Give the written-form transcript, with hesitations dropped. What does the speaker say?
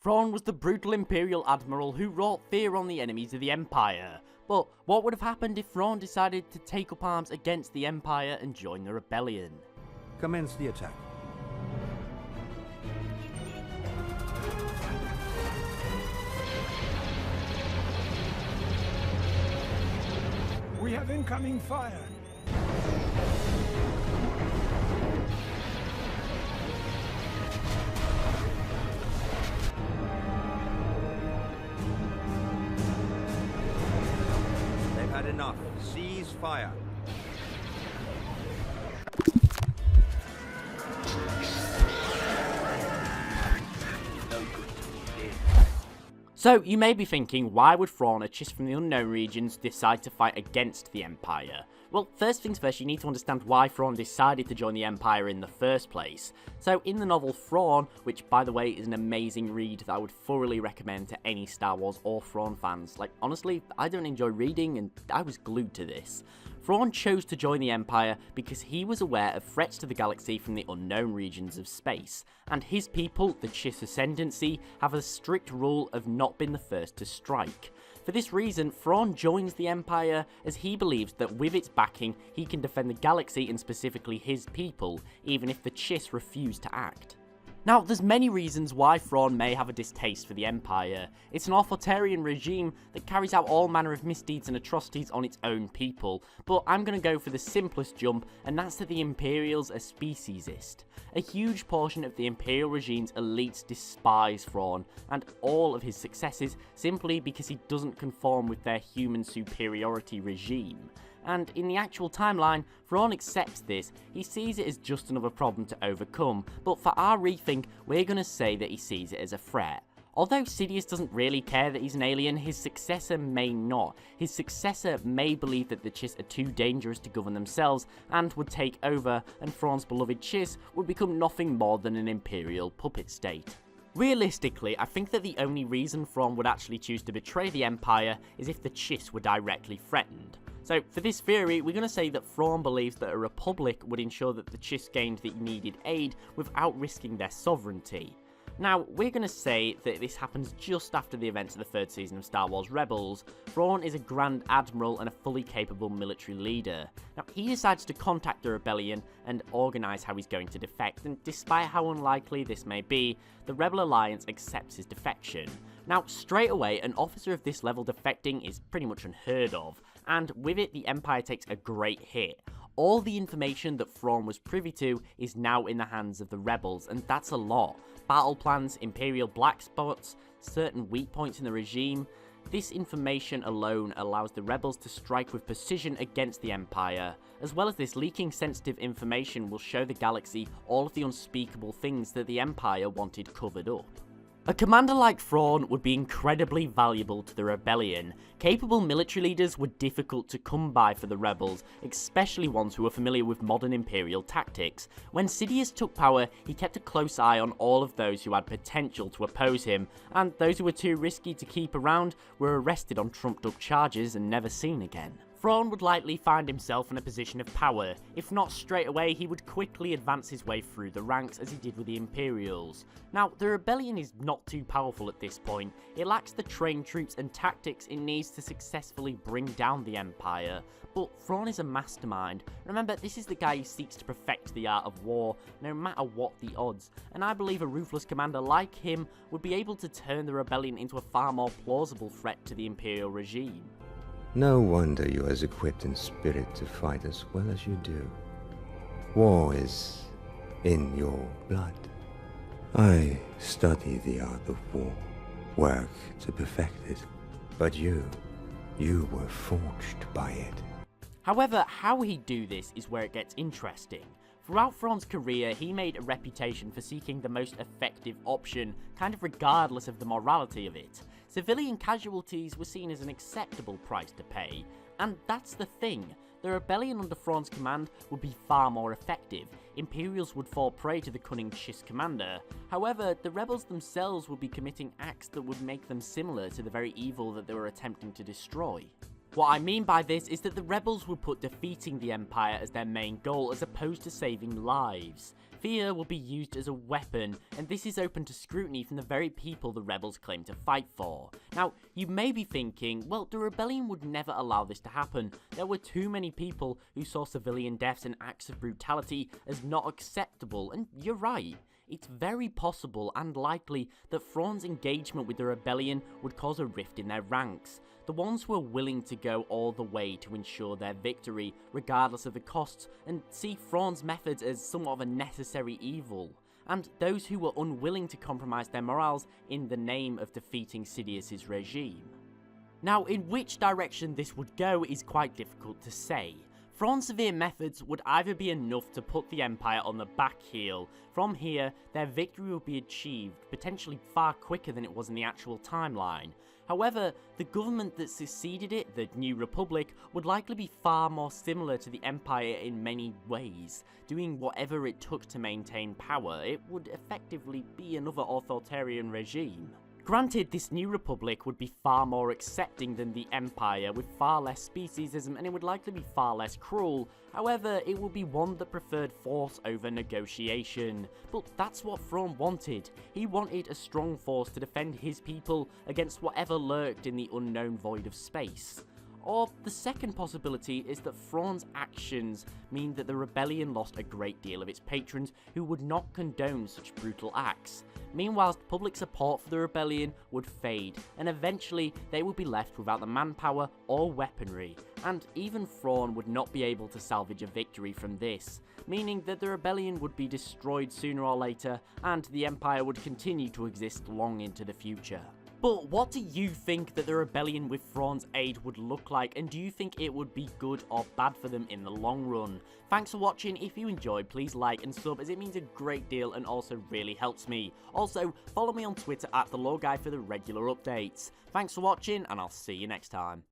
Thrawn was the brutal Imperial admiral who wrought fear on the enemies of the Empire. But what would have happened if Thrawn decided to take up arms against the Empire and join the rebellion? Commence the attack. We have incoming fire. They've had enough. Cease fire. So you may be thinking, why would Thrawn, a chiss from the unknown regions, decide to fight against the Empire? Well, first things first, you need to understand why Thrawn decided to join the Empire in the first place. So in the novel Thrawn, which by the way is an amazing read that I would thoroughly recommend to any Star Wars or Thrawn fans. Like, honestly, I don't enjoy reading and I was glued to this. Thrawn chose to join the Empire because he was aware of threats to the galaxy from the unknown regions of space, and his people, the Chiss Ascendancy, have a strict rule of not being the first to strike. For this reason, Thrawn joins the Empire as he believes that with its backing, he can defend the galaxy and specifically his people, even if the Chiss refuse to act. Now, there's many reasons why Thrawn may have a distaste for the Empire. It's an authoritarian regime that carries out all manner of misdeeds and atrocities on its own people, but I'm going to go for the simplest jump, and that's that the Imperials are speciesist. A huge portion of the Imperial regime's elites despise Thrawn, and all of his successes simply because he doesn't conform with their human superiority regime. And in the actual timeline, Thrawn accepts this. He sees it as just another problem to overcome, but for our rethink, we're going to say that he sees it as a threat. Although Sidious doesn't really care that he's an alien, his successor may not. His successor may believe that the Chiss are too dangerous to govern themselves and would take over, and Thrawn's beloved Chiss would become nothing more than an Imperial puppet state. Realistically, I think that the only reason Thrawn would actually choose to betray the Empire is if the Chiss were directly threatened. So for this theory, we're going to say that Thrawn believes that a republic would ensure that the Chiss gained the needed aid without risking their sovereignty. Now, we're going to say that this happens just after the events of the third season of Star Wars Rebels. Thrawn is a Grand Admiral and a fully capable military leader. Now, he decides to contact the rebellion and organise how he's going to defect, and despite how unlikely this may be, the Rebel Alliance accepts his defection. Now, straight away, an officer of this level defecting is pretty much unheard of, and with it, the Empire takes a great hit. All the information that Thrawn was privy to is now in the hands of the rebels, and that's a lot. Battle plans, Imperial black spots, certain weak points in the regime. This information alone allows the rebels to strike with precision against the Empire. As well as this, leaking sensitive information will show the galaxy all of the unspeakable things that the Empire wanted covered up. A commander like Thrawn would be incredibly valuable to the rebellion. Capable military leaders were difficult to come by for the rebels, especially ones who were familiar with modern Imperial tactics. When Sidious took power, he kept a close eye on all of those who had potential to oppose him, and those who were too risky to keep around were arrested on trumped-up charges and never seen again. Thrawn would likely find himself in a position of power. If not straight away, he would quickly advance his way through the ranks as he did with the Imperials. Now, the rebellion is not too powerful at this point. It lacks the trained troops and tactics it needs to successfully bring down the Empire. But Thrawn is a mastermind. Remember, this is the guy who seeks to perfect the art of war, no matter what the odds. And I believe a ruthless commander like him would be able to turn the rebellion into a far more plausible threat to the Imperial regime. No wonder you're as equipped in spirit to fight as well as you do. War is in your blood. I study the art of war, work to perfect it. But you were forged by it. However, how he'd do this is where it gets interesting. Throughout Thrawn's career, he made a reputation for seeking the most effective option, kind of regardless of the morality of it. Civilian casualties were seen as an acceptable price to pay, and that's the thing. The rebellion under Thrawn's command would be far more effective. Imperials would fall prey to the cunning Chiss commander. However, the rebels themselves would be committing acts that would make them similar to the very evil that they were attempting to destroy. What I mean by this is that the rebels would put defeating the Empire as their main goal as opposed to saving lives. Fear will be used as a weapon, and this is open to scrutiny from the very people the rebels claim to fight for. Now, you may be thinking, well, the rebellion would never allow this to happen. There were too many people who saw civilian deaths and acts of brutality as not acceptable, and you're right. It's very possible and likely that Thrawn's engagement with the rebellion would cause a rift in their ranks. The ones who are willing to go all the way to ensure their victory, regardless of the costs, and see Thrawn's methods as somewhat of a necessary evil. And those who were unwilling to compromise their morals in the name of defeating Sidious's regime. Now, in which direction this would go is quite difficult to say. Thrawn's severe methods would either be enough to put the Empire on the back heel. From here, their victory would be achieved, potentially far quicker than it was in the actual timeline. However, the government that succeeded it, the New Republic, would likely be far more similar to the Empire in many ways, doing whatever it took to maintain power. It would effectively be another authoritarian regime. Granted, this New Republic would be far more accepting than the Empire, with far less speciesism, and it would likely be far less cruel. However, it would be one that preferred force over negotiation. But that's what Thrawn wanted. He wanted a strong force to defend his people against whatever lurked in the unknown void of space. Or the second possibility is that Thrawn's actions mean that the rebellion lost a great deal of its patrons who would not condone such brutal acts. Meanwhile, public support for the rebellion would fade, and eventually they would be left without the manpower or weaponry, and even Thrawn would not be able to salvage a victory from this, meaning that the rebellion would be destroyed sooner or later, and the Empire would continue to exist long into the future. But what do you think that the rebellion with Thrawn's aid would look like, and do you think it would be good or bad for them in the long run? Thanks for watching. If you enjoyed, please like and sub, as it means a great deal and also really helps me. Also, follow me on Twitter @TheLoreGuy for the regular updates. Thanks for watching, and I'll see you next time.